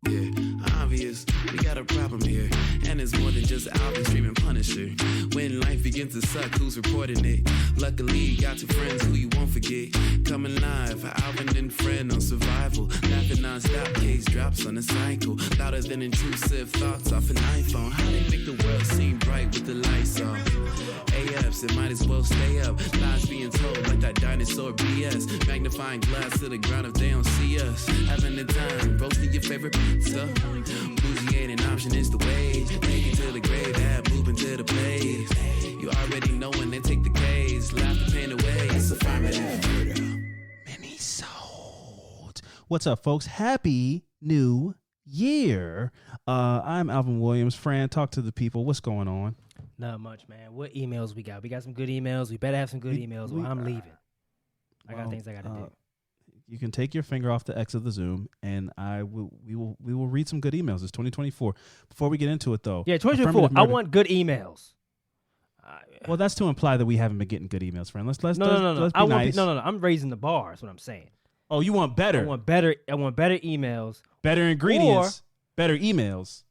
Yeah, obvious, we got a problem here. And it's more than just Alvin streaming Punisher. When life begins to suck, who's reporting it? Luckily, you got your friends who you won't forget. Coming live, Alvin and friend on survival. Laughing non-stop, case drops on a cycle. Louder than intrusive thoughts off an iPhone. How they make the world seem bright with the lights off? AFs, it might as well stay up. Lies being told like that dinosaur BS. Magnifying glass to the ground if they don't see us. Having the time, roasting your favorite pizza. Bougie ain't an option, it's the way. Take it to the grave, add moving to the place. You already know when they take the K's. Laugh the pain away, it's affirmative murder. Mini-sode. What's up, folks? Happy New Year. I'm Alvin Williams. Fran, talk to the people. What's going on? Not much, man. What emails we got? We got some good emails. We better have some good emails or I'm leaving. I got things I got to do. You can take your finger off the X of the Zoom, and we will read some good emails. It's 2024. Before we get into it, though. Yeah, 2024. I want good emails. Well, that's to imply that we haven't been getting good emails, friend. Let's be No. nice. No. I'm raising the bar. That's what I'm saying. Oh, you want better? I want better emails. Better ingredients. Better emails.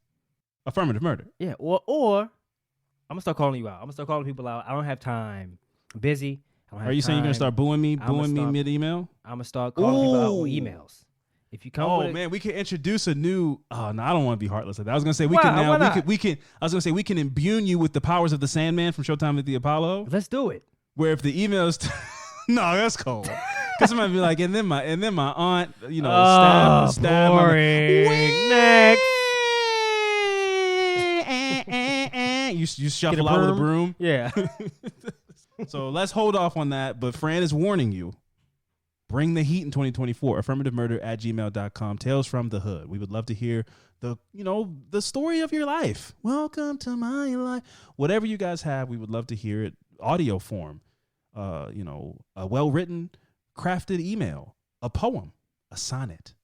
Affirmative murder. Yeah, or I'm gonna start calling you out. I'm gonna start calling people out. I don't have time. I'm busy. I don't have Are you saying you're gonna start booing me mid email? I'm gonna start calling people out on emails. If you come, man, we can introduce a new. Oh no, I don't want to be heartless like that. I was gonna say we can imbue you with the powers of the Sandman from Showtime at the Apollo. Let's do it. Where if the emails, no, that's cold. Because somebody be like, and then my aunt, stab. Boring. Next. You shuffle out with a broom. Yeah. So let's hold off on that. But Fran is warning you. Bring the heat in 2024. Affirmativemurder@gmail.com. Tales from the hood. We would love to hear the story of your life. Welcome to my life. Whatever you guys have, we would love to hear it. Audio form. A well-written, crafted email. A poem. A sonnet.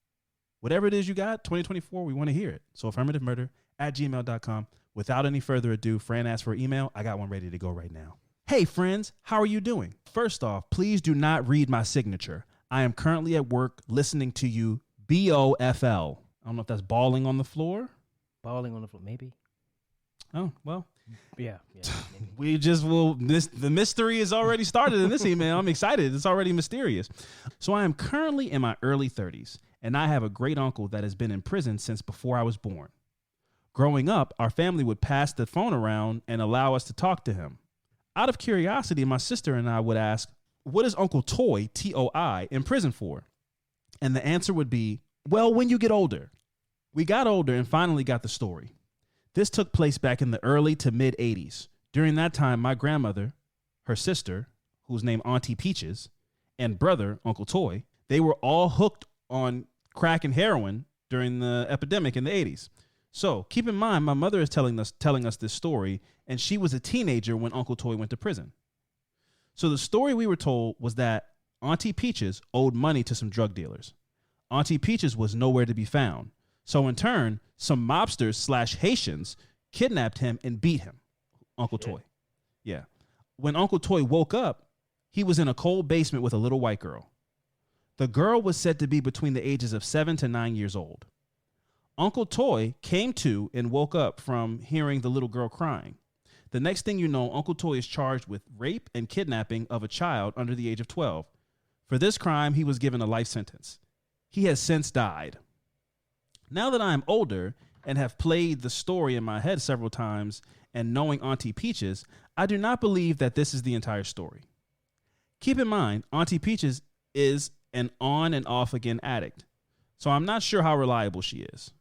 Whatever it is you got, 2024, we want to hear it. So affirmativemurder@gmail.com. Without any further ado, Fran asked for an email. I got one ready to go right now. Hey, friends, how are you doing? First off, please do not read my signature. I am currently at work listening to you, BOFL. I don't know if that's balling on the floor. Balling on the floor, maybe. Oh, well. Yeah. We just will. The mystery is already started in this email. I'm excited. It's already mysterious. So I am currently in my early 30s, and I have a great uncle that has been in prison since before I was born. Growing up, our family would pass the phone around and allow us to talk to him. Out of curiosity, my sister and I would ask, what is Uncle Toy, T-O-I, in prison for? And the answer would be, well, when you get older. We got older and finally got the story. This took place back in the early to mid-'80s. During that time, my grandmother, her sister, who's named Auntie Peaches, and brother, Uncle Toy, they were all hooked on crack and heroin during the epidemic in the 80s. So keep in mind, my mother is telling us this story, and she was a teenager when Uncle Toy went to prison. So the story we were told was that Auntie Peaches owed money to some drug dealers. Auntie Peaches was nowhere to be found. So in turn, some mobsters / Haitians kidnapped him and beat him, Uncle Toy. Yeah. When Uncle Toy woke up, he was in a cold basement with a little white girl. The girl was said to be between the ages of 7 to 9 years old. Uncle Toy came to and woke up from hearing the little girl crying. The next thing you know, Uncle Toy is charged with rape and kidnapping of a child under the age of 12. For this crime, he was given a life sentence. He has since died. Now that I am older and have played the story in my head several times and knowing Auntie Peaches, I do not believe that this is the entire story. Keep in mind, Auntie Peaches is an on and off again addict, so I'm not sure how reliable she is.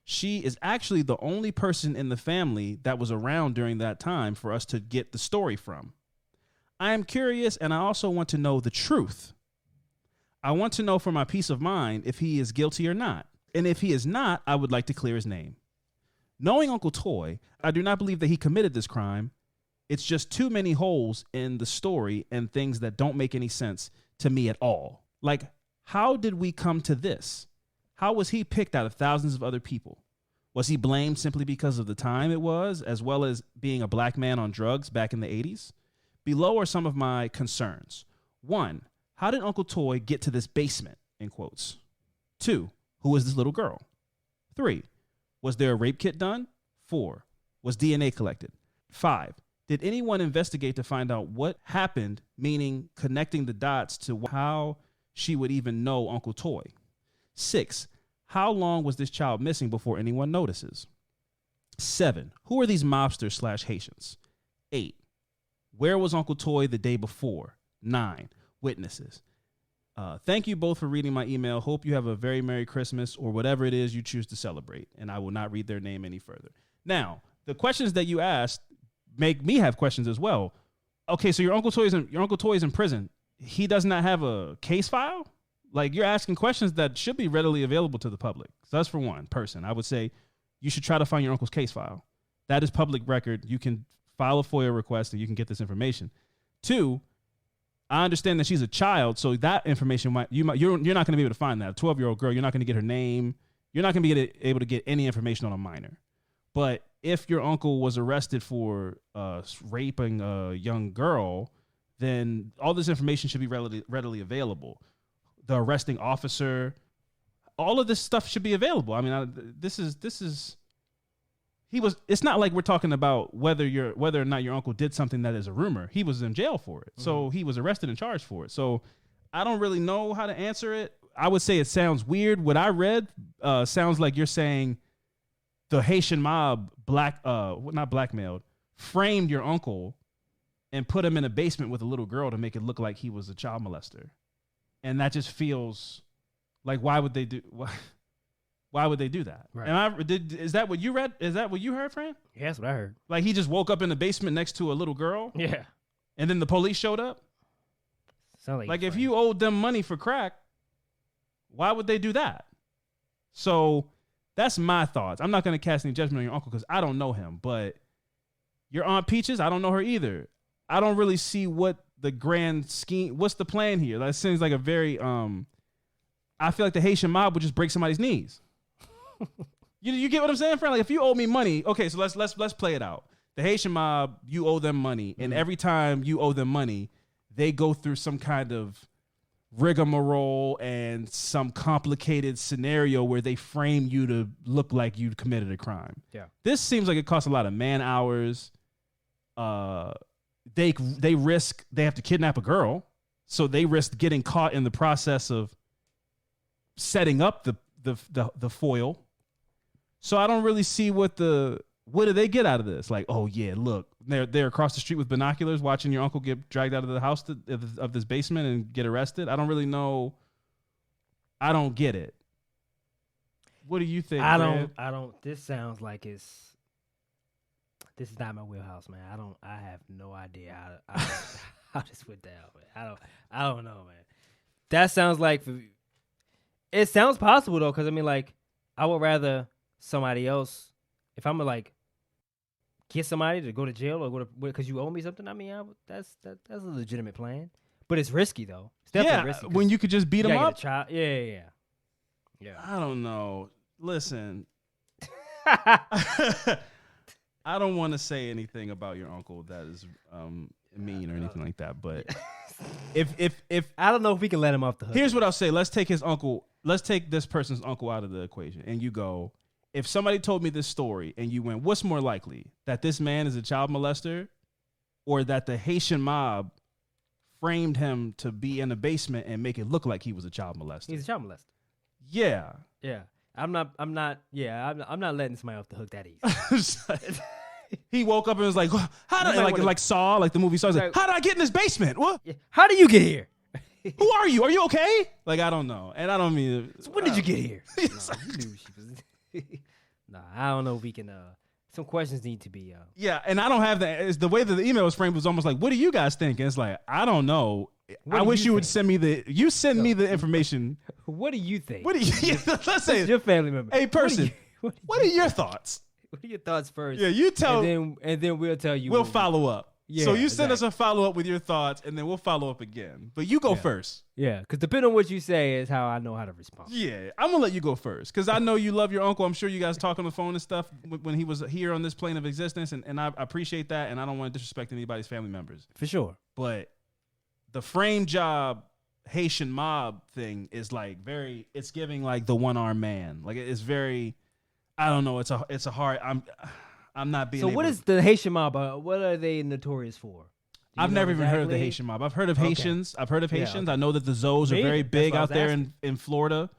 She is actually the only person in the family that was around during that time for us to get the story from. I am curious, and I also want to know the truth. I want to know for my peace of mind if he is guilty or not. And if he is not, I would like to clear his name. Knowing Uncle Toy, I do not believe that he committed this crime. It's just too many holes in the story and things that don't make any sense to me at all. Like, how did we come to this? How was he picked out of thousands of other people? Was he blamed simply because of the time it was, as well as being a black man on drugs back in the 80s? Below are some of my concerns. 1, how did Uncle Toy get to this basement, in quotes? 2, who is this little girl? 3, was there a rape kit done? 4, was DNA collected? 5, did anyone investigate to find out what happened, meaning connecting the dots to how she would even know Uncle Toy? 6, how long was this child missing before anyone notices? 7, who are these mobsters / Haitians? 8, where was Uncle Toy the day before? 9, witnesses. Thank you both for reading my email. Hope you have a very Merry Christmas or whatever it is you choose to celebrate. And I will not read their name any further. Now, the questions that you asked make me have questions as well. Okay, so your Uncle Toy is in prison. He does not have a case file? Like, you're asking questions that should be readily available to the public. So that's for one person. I would say you should try to find your uncle's case file. That is public record. You can file a FOIA request and you can get this information. 2, I understand that she's a child, so that information you're not going to be able to find that. A 12-year-old girl, you're not going to get her name. You're not going to be able to get any information on a minor. But if your uncle was arrested for raping a young girl, then all this information should be readily available. The arresting officer, all of this stuff should be available. I mean, it's not like we're talking about whether or not your uncle did something that is a rumor. He was in jail for it. Mm-hmm. So he was arrested and charged for it. So I don't really know how to answer it. I would say it sounds weird. What I read sounds like you're saying the Haitian mob not blackmailed, framed your uncle and put him in a basement with a little girl to make it look like he was a child molester. And that just feels like, why would they do that? Right. And is that what you read? Is that what you heard, Fran? Yeah, that's what I heard. Like, he just woke up in the basement next to a little girl? Yeah. And then the police showed up? Sound like if you owed them money for crack, why would they do that? So that's my thoughts. I'm not going to cast any judgment on your uncle because I don't know him. But your Aunt Peaches, I don't know her either. I don't really see what the grand scheme, what's the plan here? That seems like a very, I feel like the Haitian mob would just break somebody's knees. You get what I'm saying, friend? Like, if you owe me money, okay, so let's play it out. The Haitian mob, you owe them money, and every time you owe them money, they go through some kind of rigmarole and some complicated scenario where they frame you to look like you committed a crime. Yeah. This seems like it costs a lot of man hours. They have to kidnap a girl, so they risk getting caught in the process of setting up the foil. So I don't really see what do they get out of this? Like, oh yeah, look, they're across the street with binoculars watching your uncle get dragged out of the house of this basement and get arrested. I don't really know. I don't get it. What do you think? I don't. This sounds like this is not my wheelhouse, man. I have no idea how this went down, man. I don't know, man. That sounds like, it sounds possible though, because I mean, like, I would rather somebody else, if I'm gonna like get somebody to go to jail or go to because you owe me something. I mean, that's a legitimate plan, but it's risky though. It's definitely risky. When you could just beat them up. Yeah. I don't know. Listen. I don't want to say anything about your uncle that is mean or anything like that, but if I don't know if we can let him off the hook. Here's what I'll say. Let's take this person's uncle out of the equation, and you go, if somebody told me this story and you went, what's more likely, that this man is a child molester or that the Haitian mob framed him to be in a basement and make it look like he was a child molester? He's a child molester. Yeah. I'm not letting somebody off the hook that easy. He woke up and was like, how did like Saw, like the movie Saw, like, how did I get in this basement? What? Yeah. How do you get here? Who are you? Are you okay? Like, I don't know. And I don't mean so when did you get here? No, you knew she was Nah, I don't know if we can some questions need to be yeah, and I don't have that. It's the way that the email was framed was almost like, what do you guys think? And it's like, I don't know. I wish you would send me me the information. What do you think? What do you let's say your family member. Hey person, what are your thoughts? What are your thoughts first? Yeah, you tell and then we'll tell you. We'll follow up. Yeah, so you send us a follow-up with your thoughts, and then we'll follow up again. But you go first. Yeah, because depending on what you say is how I know how to respond. Yeah, I'm going to let you go first, because I know you love your uncle. I'm sure you guys talk on the phone and stuff when he was here on this plane of existence, and I appreciate that, and I don't want to disrespect anybody's family members. For sure. But the frame job Haitian mob thing is like it's giving like the one-armed man. Like, it's very, I don't know. It's a hard. I'm not being. So what is the Haitian mob? What are they notorious for? I've never even heard of the Haitian mob. I've heard of Haitians. I've heard of Haitians. I know that the Zoes are very big out there in Florida.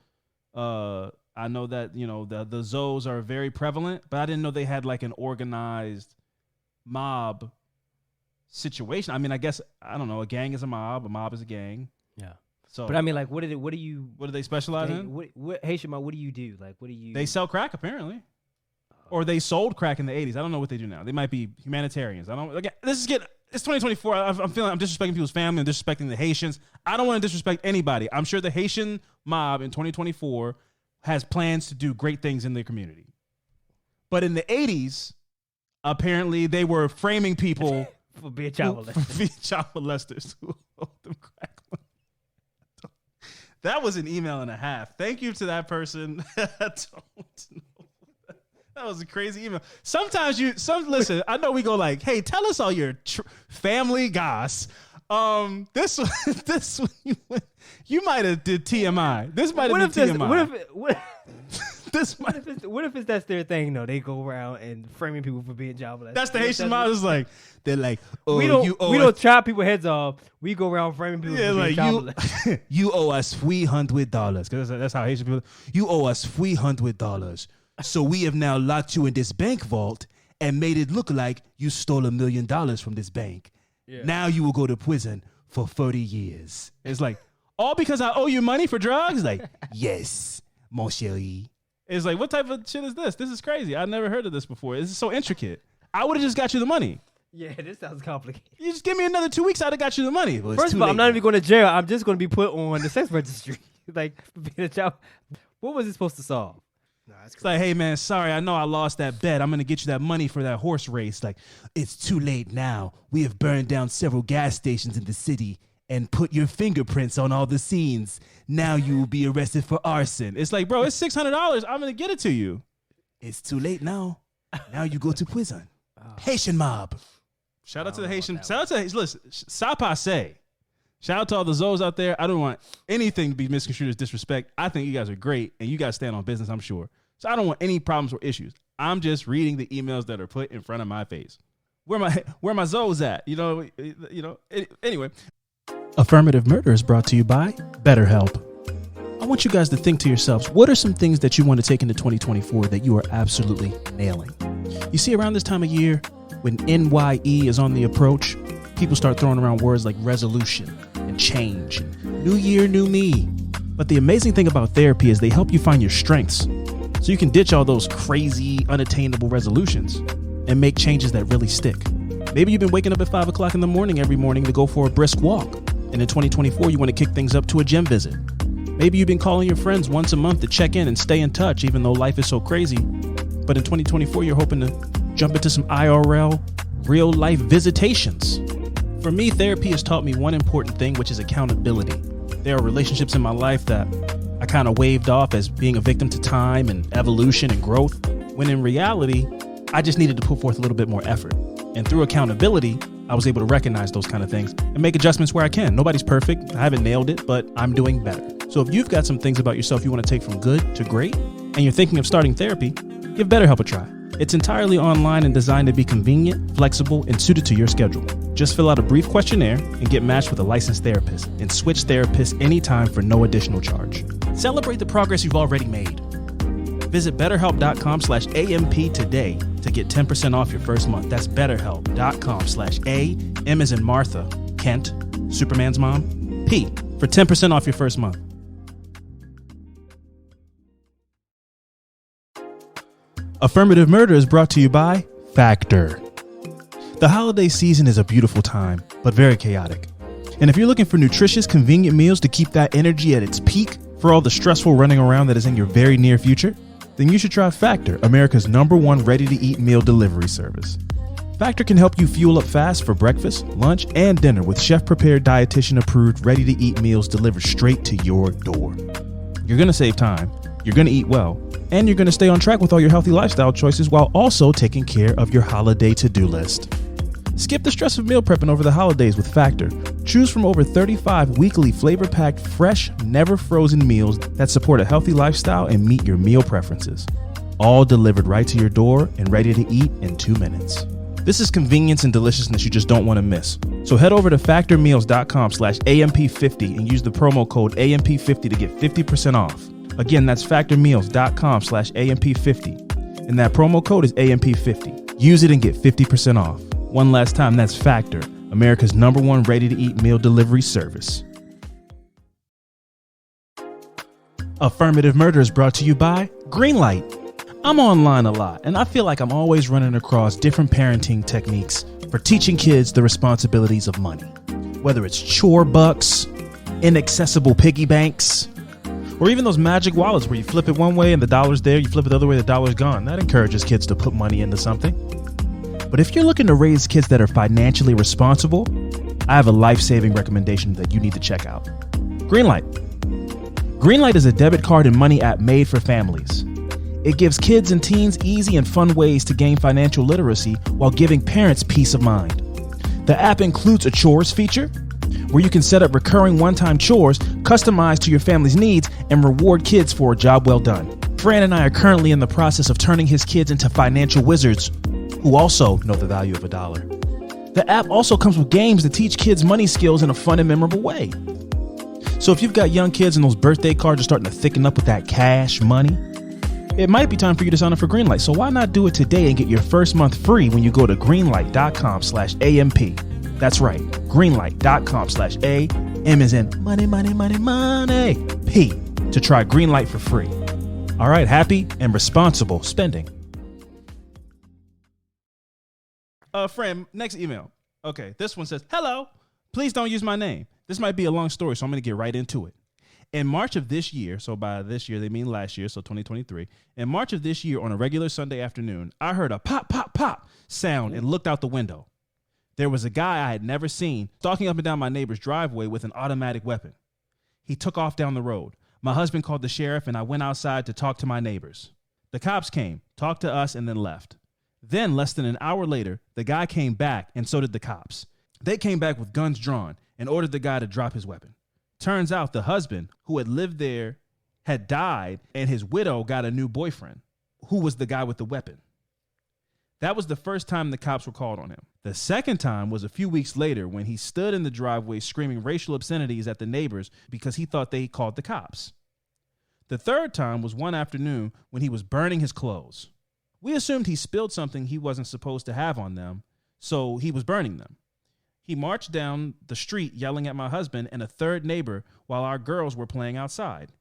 I know that, the Zoes are very prevalent, but I didn't know they had like an organized mob situation. I mean, I guess, I don't know, a gang is a mob is a gang. Yeah. So, but I mean, like, what do they specialize in? What Haitian mob, what do you do? Like, what do you... They sell crack, apparently. Or they sold crack in the 80s. I don't know what they do now. They might be humanitarians. It's 2024. I'm feeling I'm disrespecting people's family. I'm disrespecting the Haitians. I don't want to disrespect anybody. I'm sure the Haitian mob in 2024 has plans to do great things in their community. But in the 80s, apparently they were framing people for being child molesters who owed them crack. That was an email and a half. Thank you to that person. I don't know. That was a crazy email. Sometimes listen, I know we go like, hey, tell us all your family goss. This you might have did TMI. This might have been TMI. What if that's their thing though? They go around and framing people for being job molesters. That's the Haitian mob. Is like they're like, oh, we don't chop people's heads off. We go around framing people for being job molesters. You owe us $300 because that's how Haitian people. You owe us $300. So we have now locked you in this bank vault and made it look like you stole $1 million from this bank. Yeah. Now you will go to prison for 30 years. It's like, all because I owe you money for drugs? Like, yes, mon chéri. It's like, what type of shit is this? This is crazy. I've never heard of this before. This is so intricate. I would have just got you the money. Yeah, this sounds complicated. You just give me another 2 weeks, I'd have got you the money. First of all, I'm not even going to jail. I'm just going to be put on the sex registry. Like, being a child. What was it supposed to solve? No, it's like, hey, man, sorry, I know I lost that bet. I'm going to get you that money for that horse race. Like, it's too late now. We have burned down several gas stations in the city and put your fingerprints on all the scenes. Now you will be arrested for arson. It's like, bro, it's $600. I'm going to get it to you. It's too late now. Now you go to prison. Haitian mob. Shout out to the Haitian. Shout out to, listen, ça passe. Shout out to all the Zoes out there. I don't want anything to be misconstrued as disrespect. I think you guys are great, and you guys stand on business, I'm sure. So I don't want any problems or issues. I'm just reading the emails that are put in front of my face. Where my Zoes at? Anyway. Affirmative Murder is brought to you by BetterHelp. I want you guys to think to yourselves, what are some things that you want to take into 2024 that you are absolutely nailing? You see, around this time of year, when NYE is on the approach, people start throwing around words like resolution and change and new year, new me. But the amazing thing about therapy is they help you find your strengths so you can ditch all those crazy, unattainable resolutions and make changes that really stick. Maybe you've been waking up at 5 o'clock in the morning every morning to go for a brisk walk. And in 2024, you want to kick things up to a gym visit. Maybe you've been calling your friends once a month to check in and stay in touch, even though life is so crazy. But in 2024, you're hoping to jump into some IRL, real life visitations. For me, therapy has taught me one important thing, which is accountability. There are relationships in my life that I kind of waved off as being a victim to time and evolution and growth, when in reality, I just needed to put forth a little bit more effort. And through accountability, I was able to recognize those kind of things and make adjustments where I can. Nobody's perfect. I haven't nailed it, but I'm doing better. So if you've got some things about yourself you want to take from good to great, and you're thinking of starting therapy, give BetterHelp a try. It's entirely online and designed to be convenient, flexible, and suited to your schedule. Just fill out a brief questionnaire and get matched with a licensed therapist, and switch therapists anytime for no additional charge. Celebrate the progress you've already made. Visit BetterHelp.com/AMP today to get 10% off your first month. That's BetterHelp.com/A, M as in Martha, Kent, Superman's mom, P, for 10% off your first month. Affirmative Murder is brought to you by Factor. The holiday season is a beautiful time, but very chaotic. And if you're looking for nutritious, convenient meals to keep that energy at its peak for all the stressful running around that is in your very near future, then you should try Factor, America's #1 ready-to-eat meal delivery service. Factor can help you fuel up fast for breakfast, lunch, and dinner with chef-prepared, dietitian-approved, ready-to-eat meals delivered straight to your door. You're going to save time, you're going to eat well, and you're going to stay on track with all your healthy lifestyle choices while also taking care of your holiday to-do list. Skip the stress of meal prepping over the holidays with Factor. Choose from over 35 weekly flavor-packed, fresh, never frozen meals that support a healthy lifestyle and meet your meal preferences. all delivered right to your door and ready to eat in 2 minutes. This is convenience and deliciousness you just don't want to miss. So head over to factormeals.com/AMP50 and use the promo code AMP50 to get 50% off. Again, that's factormeals.com/AMP50. And that promo code is AMP50. Use it and get 50% off. One last time, that's Factor, America's #1 ready-to-eat meal delivery service. Affirmative Murder is brought to you by Greenlight. I'm online a lot, and I feel like I'm always running across different parenting techniques for teaching kids the responsibilities of money. Whether it's chore bucks, inaccessible piggy banks, or even those magic wallets where you flip it one way and the dollar's there, you flip it the other way, the dollar's gone. That encourages kids to put money into something. But if you're looking to raise kids that are financially responsible, I have a life-saving recommendation that you need to check out. Greenlight. Greenlight is a debit card and money app made for families. It gives kids and teens easy and fun ways to gain financial literacy while giving parents peace of mind. The app includes a chores feature where you can set up recurring one-time chores customized to your family's needs and reward kids for a job well done. Fran and I are currently in the process of turning his kids into financial wizards who also know the value of a dollar. The app also comes with games that teach kids money skills in a fun and memorable way. So if you've got young kids and those birthday cards are starting to thicken up with that cash money, it might be time for you to sign up for Greenlight. So why not do it today and get your first month free when you go to greenlight.com/AMP. That's right, greenlight.com/A, M as in money, P, to try Greenlight for free. All right, happy and responsible spending. Friend, next email. Okay, this one says, hello, please don't use my name. This might be a long story, so I'm going to get right into it. In March of this year, so by this year, they mean last year, so 2023. In March of this year, on a regular Sunday afternoon, I heard a pop, pop, pop sound and looked out the window. There was a guy I had never seen stalking up and down my neighbor's driveway with an automatic weapon. He took off down the road. My husband called the sheriff, and I went outside to talk to my neighbors. The cops came, talked to us, and then left. Then, less than an hour later, the guy came back, and so did the cops. They came back with guns drawn and ordered the guy to drop his weapon. Turns out the husband who had lived there had died, and his widow got a new boyfriend who was the guy with the weapon. That was the first time the cops were called on him. The second time was a few weeks later when he stood in the driveway screaming racial obscenities at the neighbors because he thought they called the cops. The third time was one afternoon when he was burning his clothes. We assumed he spilled something he wasn't supposed to have on them, so he was burning them. He marched down the street yelling at my husband and a third neighbor while our girls were playing outside.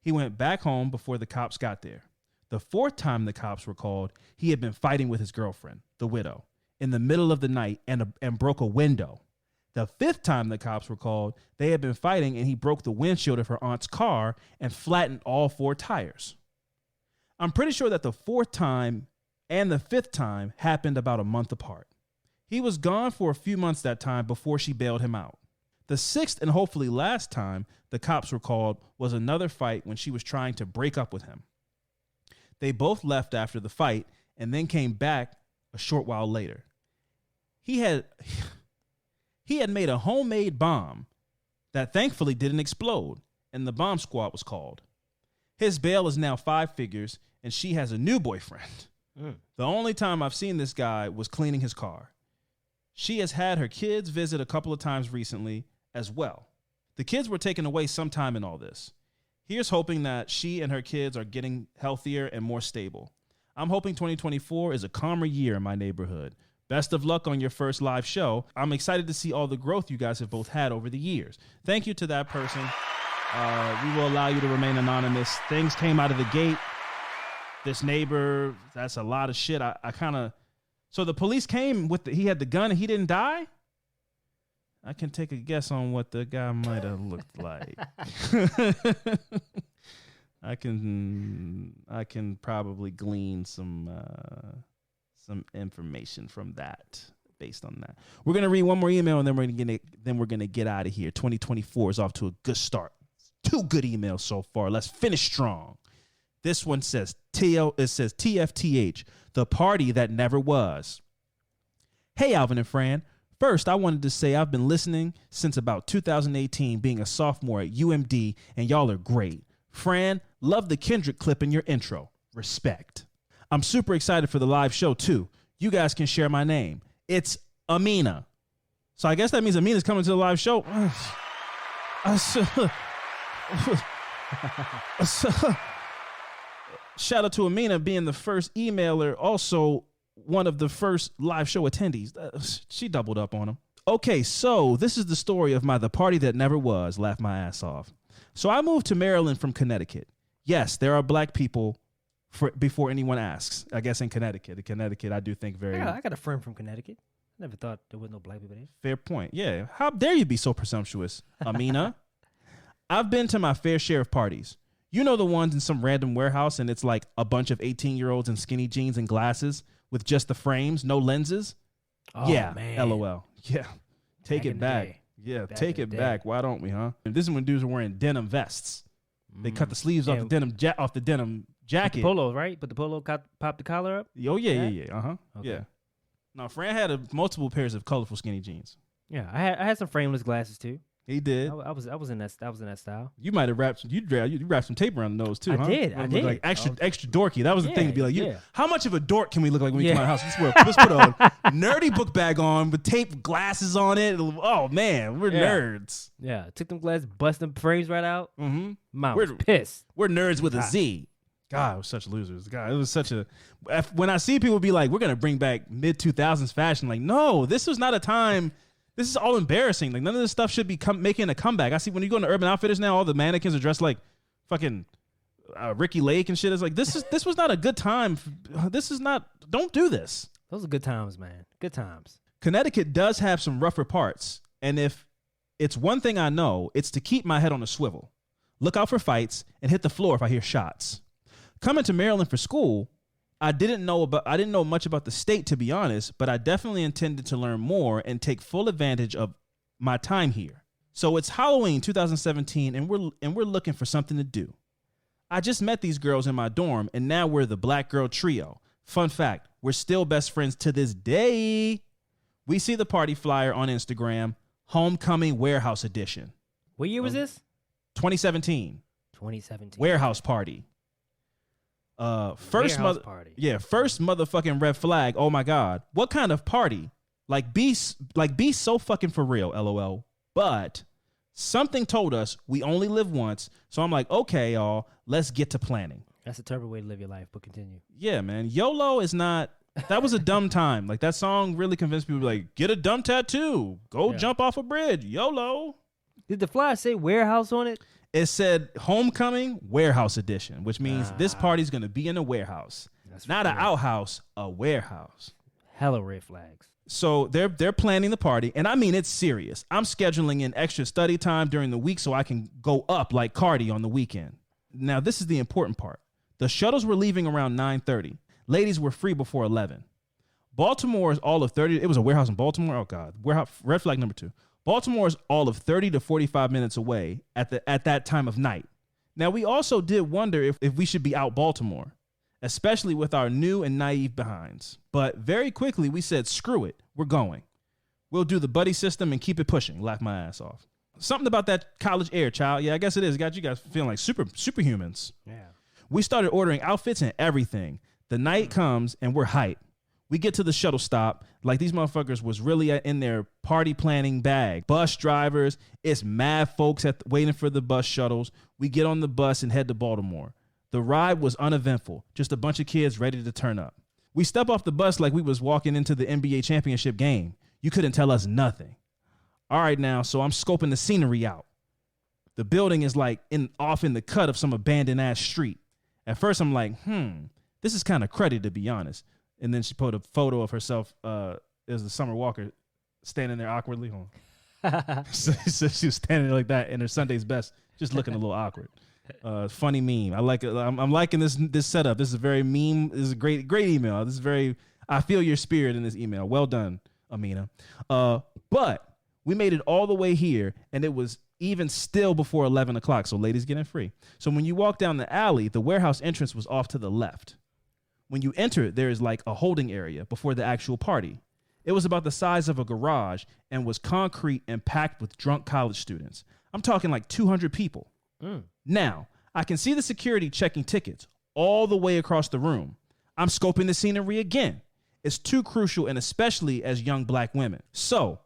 He went back home before the cops got there. The fourth time the cops were called, he had been fighting with his girlfriend, the widow, in the middle of the night and broke a window. The fifth time the cops were called, they had been fighting and he broke the windshield of her aunt's car and flattened all four tires. I'm pretty sure that the fourth time and the fifth time happened about a month apart. He was gone for a few months that time before she bailed him out. The sixth and hopefully last time the cops were called was another fight when she was trying to break up with him. They both left after the fight and then came back a short while later. He had made a homemade bomb that thankfully didn't explode, and the bomb squad was called. His bail is now 5 figures, and she has a new boyfriend. The only time I've seen this guy was cleaning his car. She has had her kids visit a couple of times recently as well. The kids were taken away sometime in all this. Here's hoping that she and her kids are getting healthier and more stable. I'm hoping 2024 is a calmer year in my neighborhood. Best of luck on your first live show. I'm excited to see all the growth you guys have both had over the years. Thank you to that person. We will allow you to remain anonymous. Things came out of the gate. This neighbor, that's a lot of shit. So the police came he had the gun and he didn't die? I can take a guess on what the guy might have looked like. I can probably glean some information from that based on that. We're gonna read one more email and then we're gonna get out of here. 2024 is off to a good start. 2 good emails so far. Let's finish strong. This one says TFTH, the party that never was. Hey, Alvin and Fran. First, I wanted to say I've been listening since about 2018, being a sophomore at UMD, and y'all are great. Fran, love the Kendrick clip in your intro. Respect. I'm super excited for the live show too. You guys can share my name. It's Amina. So I guess that means Amina's coming to the live show. Shout out to Amina being the first emailer, also one of the first live show attendees. She doubled up on him. Okay, so this is the story of the party that never was. Laughed my ass off. So I moved to Maryland from Connecticut. Yes, there are black people before anyone asks. I guess in Connecticut. In Connecticut, I do think very... I got a friend from Connecticut. Never thought there was no black people there. Fair point. Yeah. How dare you be so presumptuous, Amina? I've been to my fair share of parties. You know the ones in some random warehouse and it's like a bunch of 18-year-olds in skinny jeans and glasses with just the frames, no lenses? Oh, yeah, man. LOL. Yeah. Take it back. Yeah, take it back. Why don't we, huh? And this is when dudes were wearing denim vests. They cut the sleeves off the denim jacket. The polo, right? But the polo popped the collar up? Oh, yeah. Uh-huh. Okay. Yeah. No, Fran had multiple pairs of colorful skinny jeans. Yeah, I had some frameless glasses too. He did. I was in that style. You might have wrapped you wrapped some tape around the nose too, I huh? did. Like extra dorky. That was the thing to be like, yeah. How much of a dork can we look like when we come out of the house? Let's put a nerdy book bag on with tape glasses on it. Oh man, we're nerds. Yeah, took them glasses, bust them frames right out. Mm-hmm. Mom was pissed. We're nerds with a Z. God, we're such losers. God, it was such a... When I see people be like, we're going to bring back mid-2000s fashion, like, no, this was not a time... This is all embarrassing. Like, none of this stuff should be making a comeback. I see when you go into Urban Outfitters now, all the mannequins are dressed like fucking Ricky Lake and shit. It's like, this was not a good time. This is not... Don't do this. Those are good times, man. Good times. Connecticut does have some rougher parts. And if it's one thing I know, it's to keep my head on a swivel. Look out for fights and hit the floor if I hear shots. Coming to Maryland for school, I didn't know much about the state, to be honest, but I definitely intended to learn more and take full advantage of my time here. So it's Halloween 2017, and we're looking for something to do. I just met these girls in my dorm, and now we're the Black Girl Trio. Fun fact, we're still best friends to this day. We see the party flyer on Instagram, Homecoming Warehouse Edition. What year was this? 2017. 2017. Warehouse party. First motherfucking red flag. Oh my God. What kind of party? Be so fucking for real, LOL. But something told us we only live once. So I'm like, okay, y'all, let's get to planning. That's a terrible way to live your life, but continue. Yeah, man. YOLO is not, that was a dumb time. Like that song really convinced people like, get a dumb tattoo. Go jump off a bridge. YOLO. Did the flyer say warehouse on it? It said Homecoming Warehouse Edition, which means this party's going to be in a warehouse. That's not an outhouse, a warehouse. Hella red flags. So they're planning the party, and I mean it's serious. I'm scheduling in extra study time during the week so I can go up like Cardi on the weekend. Now, this is the important part. The shuttles were leaving around 9:30. Ladies were free before 11. Baltimore is all of 30. It was a warehouse in Baltimore. Oh, God. Warehouse, red flag number 2. Baltimore is all of 30 to 45 minutes away at that time of night. Now, we also did wonder if we should be out Baltimore, especially with our new and naive behinds. But very quickly, we said, screw it. We're going. We'll do the buddy system and keep it pushing. Laugh my ass off. Something about that college air, child. Yeah, I guess it is. Got you guys feeling like superhumans. Yeah. We started ordering outfits and everything. The night comes and we're hyped. We get to the shuttle stop, like these motherfuckers was really in their party planning bag. Bus drivers, it's mad folks waiting for the bus shuttles. We get on the bus and head to Baltimore. The ride was uneventful, just a bunch of kids ready to turn up. We step off the bus like we was walking into the NBA championship game. You couldn't tell us nothing. All right now, so I'm scoping the scenery out. The building is like off in the cut of some abandoned ass street. At first I'm like, this is kind of cruddy to be honest. And then she put a photo of herself as the Summer Walker standing there awkwardly. So she was standing there like that in her Sunday's best, just looking a little awkward. Funny meme. I like it. I'm liking this setup. This is a very meme. This is a great email. This is very. I feel your spirit in this email. Well done, Amina. But we made it all the way here, and it was even still before 11 o'clock. So ladies getting free. So when you walk down the alley, the warehouse entrance was off to the left. When you enter, there is like a holding area before the actual party. It was about the size of a garage and was concrete and packed with drunk college students. I'm talking like 200 people. Now, I can see the security checking tickets all the way across the room. I'm scoping the scenery again. It's too crucial, and especially as young black women. So,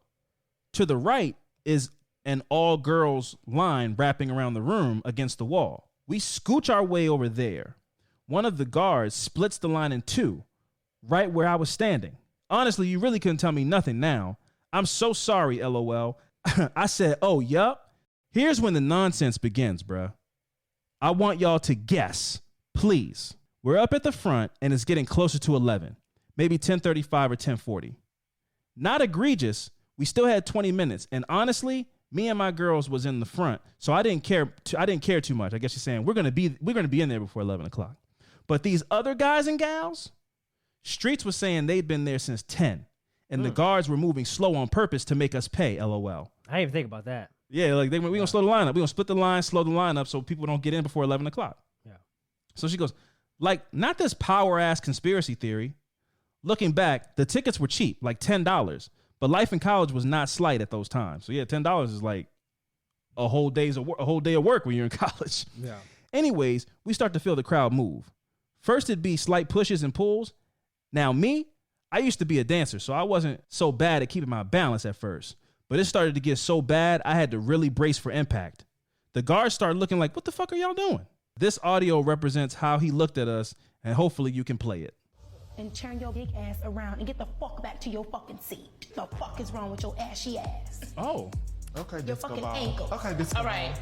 to the right is an all-girls line wrapping around the room against the wall. We scooch our way over there. One of the guards splits the line in two, right where I was standing. Honestly, you really couldn't tell me nothing now. I'm so sorry, LOL. I said, oh, yup. Here's when the nonsense begins, bruh. I want y'all to guess, please. We're up at the front, and it's getting closer to 11, maybe 10:35 or 10:40. Not egregious. We still had 20 minutes, and honestly, me and my girls was in the front, so I didn't care too much. I guess you're saying we're gonna be in there before 11 o'clock. But these other guys and gals, Streets was saying they'd been there since 10, and the guards were moving slow on purpose to make us pay. LOL. I didn't even think about that. Yeah, like we gonna slow the line up. We gonna split the line, slow the line up, so people don't get in before 11 o'clock. Yeah. So she goes, like, not this power ass conspiracy theory. Looking back, the tickets were cheap, like $10. But life in college was not slight at those times. So yeah, $10 is like a whole day of work when you're in college. Yeah. Anyways, we start to feel the crowd move. First, it'd be slight pushes and pulls. Now me, I used to be a dancer, so I wasn't so bad at keeping my balance at first. But it started to get so bad, I had to really brace for impact. The guards started looking like, what the fuck are y'all doing? This audio represents how he looked at us, and hopefully you can play it. And turn your big ass around and get the fuck back to your fucking seat. The fuck is wrong with your ashy ass? Oh. Okay, Your disco fucking ball. ankle. Okay, disco All right.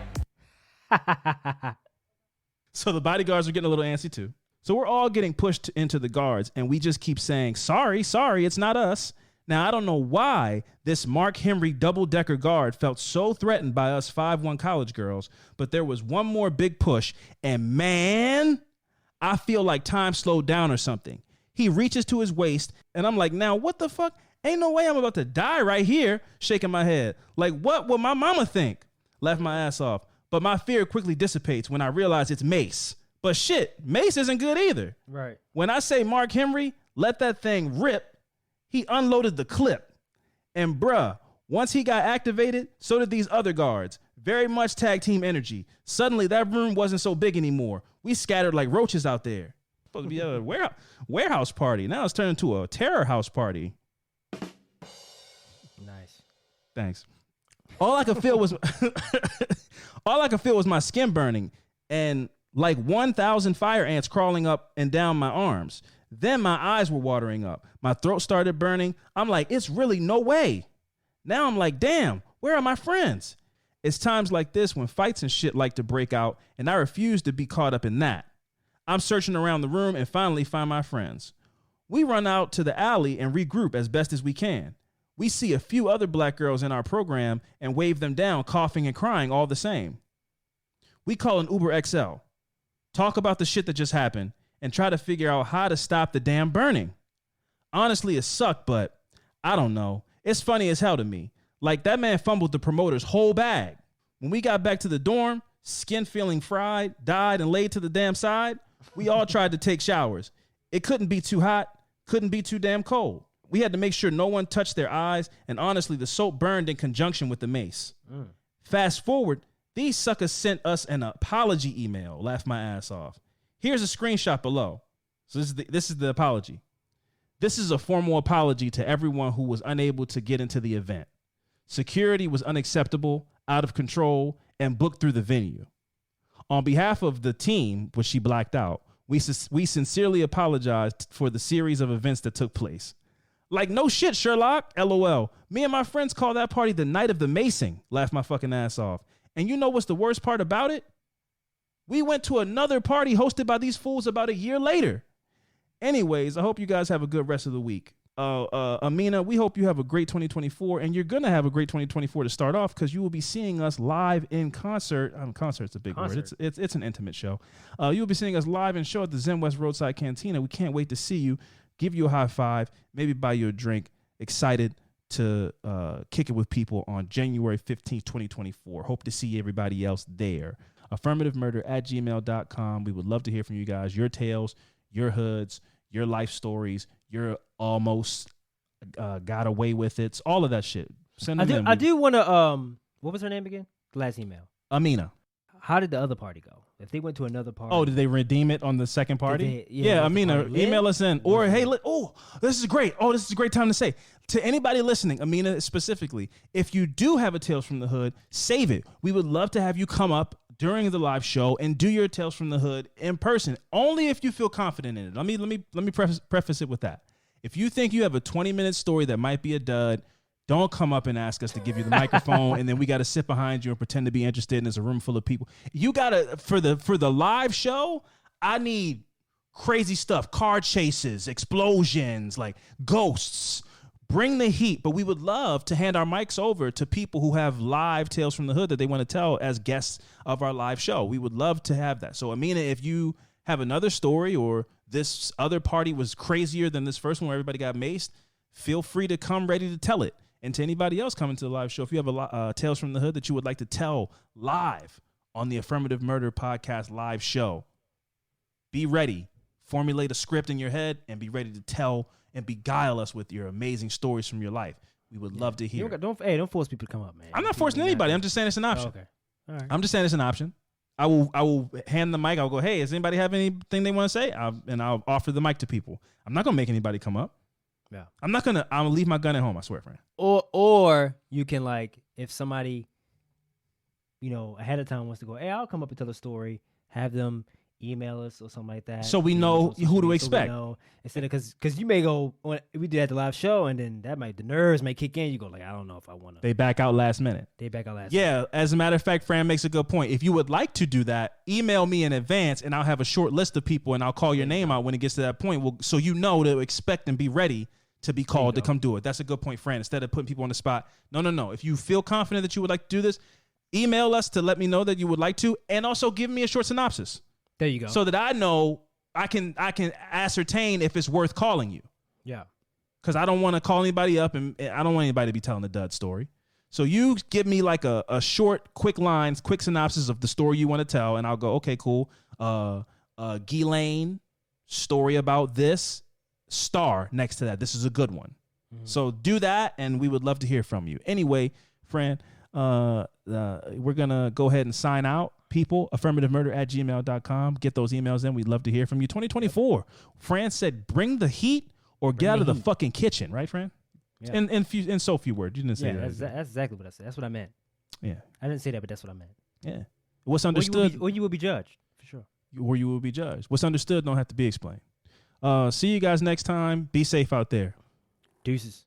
So the bodyguards are getting a little antsy too. So we're all getting pushed into the guards, and we just keep saying, sorry, it's not us. Now, I don't know why this Mark Henry double-decker guard felt so threatened by us 5'1" college girls, but there was one more big push, and man, I feel like time slowed down or something. He reaches to his waist, and I'm like, now what the fuck? Ain't no way I'm about to die right here, shaking my head. Like, what would my mama think? Laughed my ass off. But my fear quickly dissipates when I realize it's Mace. But shit, Mace isn't good either. Right. When I say Mark Henry, let that thing rip, he unloaded the clip. And bruh, once he got activated, so did these other guards. Very much tag team energy. Suddenly, that room wasn't so big anymore. We scattered like roaches out there. Supposed to be a warehouse party. Now it's turned into a terror house party. Nice. Thanks. All I could feel was my skin burning and like 1,000 fire ants crawling up and down my arms. Then my eyes were watering up. My throat started burning. I'm like, it's really no way. Now I'm like, damn, where are my friends? It's times like this when fights and shit like to break out, and I refuse to be caught up in that. I'm searching around the room and finally find my friends. We run out to the alley and regroup as best as we can. We see a few other black girls in our program and wave them down, coughing and crying all the same. We call an Uber XL, talk about the shit that just happened, and try to figure out how to stop the damn burning. Honestly, it sucked, but I don't know. It's funny as hell to me. Like, that man fumbled the promoter's whole bag. When we got back to the dorm, skin feeling fried, died, and laid to the damn side, we all tried to take showers. It couldn't be too hot, couldn't be too damn cold. We had to make sure no one touched their eyes, and honestly, the soap burned in conjunction with the mace. Fast forward, these suckers sent us an apology email. Laughed my ass off. Here's a screenshot below. So this is the apology. This is a formal apology to everyone who was unable to get into the event. Security was unacceptable, out of control, and booked through the venue. On behalf of the team, which she blacked out, we sincerely apologized for the series of events that took place. Like, no shit, Sherlock, LOL. Me and my friends call that party the night of the macing. Laughed my fucking ass off. And you know what's the worst part about it? We went to another party hosted by these fools about a year later. Anyways, I hope you guys have a good rest of the week. Amina, we hope you have a great 2024, and you're going to have a great 2024 to start off because you will be seeing us live in concert. Concert's a big word. It's an intimate show. You will be seeing us live in show at the Zen West Roadside Cantina. We can't wait to see you, give you a high five, maybe buy you a drink. Excited to kick it with people on January 15th, 2024. Hope to see everybody else there. Affirmativemurder@gmail.com. We would love to hear from you guys, your tales, your hoods, your life stories, your almost got away with it, all of that shit. Send them I do want to, what was her name again? The last email. Amina. How did the other party go? If they went to another party. Oh, did they redeem it on the second party? Yeah, Amina, email us in. Or, hey, this is great. Oh, this is a great time to say. To anybody listening, Amina specifically, if you do have a Tales from the Hood, save it. We would love to have you come up during the live show and do your Tales from the Hood in person, only if you feel confident in it. Let me preface it with that. If you think you have a 20-minute story that might be a dud, don't come up and ask us to give you the microphone, and then we got to sit behind you and pretend to be interested, and there's a room full of people. You got to, for the live show, I need crazy stuff, car chases, explosions, like ghosts. Bring the heat, but we would love to hand our mics over to people who have live Tales from the Hood that they want to tell as guests of our live show. We would love to have that. So, Amina, if you have another story or this other party was crazier than this first one where everybody got maced, feel free to come ready to tell it. And to anybody else coming to the live show, if you have a Tales from the Hood that you would like to tell live on the Affirmative Murder Podcast live show, be ready. Formulate a script in your head and be ready to tell and beguile us with your amazing stories from your life. We would love to hear. Don't force people to come up, man. I'm not forcing anybody. I'm just saying it's an option. Oh, okay. All right. I'm just saying it's an option. I will hand the mic. I'll go, hey, does anybody have anything they want to say? And I'll offer the mic to people. I'm not going to make anybody come up. Yeah. I'll leave my gun at home, I swear, friend. Or you can, like, if somebody, ahead of time wants to go, hey, I'll come up and tell a story, have them email us or something like that. So we know who to expect. Instead of, because you may go, we did at the live show, and then the nerves may kick in. You go like, I don't know if I want to. They back out last minute. Yeah, as a matter of fact, Fran makes a good point. If you would like to do that, email me in advance, and I'll have a short list of people, and I'll call your name out when it gets to that point. So you know to expect and be ready to be called to come do it. That's a good point, Fran. Instead of putting people on the spot. No. If you feel confident that you would like to do this, email us to let me know that you would like to, and also give me a short synopsis. There you go. So that I know I can ascertain if it's worth calling you. Yeah. Because I don't want to call anybody up, and I don't want anybody to be telling the dud story. So you give me like a short, quick lines, quick synopsis of the story you want to tell, and I'll go, okay, cool. Ghislaine, story about this, star next to that. This is a good one. Mm-hmm. So do that, and we would love to hear from you. Anyway, Fran, we're going to go ahead and sign out. People, affirmativemurder@gmail.com. Get those emails in. We'd love to hear from you. 2024. Fran said, bring the heat or get out of the fucking kitchen. Right, Fran? Yeah. In so few words. You didn't say that. That's exactly what I said. That's what I meant. Yeah. I didn't say that, but that's what I meant. Yeah. What's understood. Or you will be judged, for sure. Or you will be judged. What's understood don't have to be explained. See you guys next time. Be safe out there. Deuces.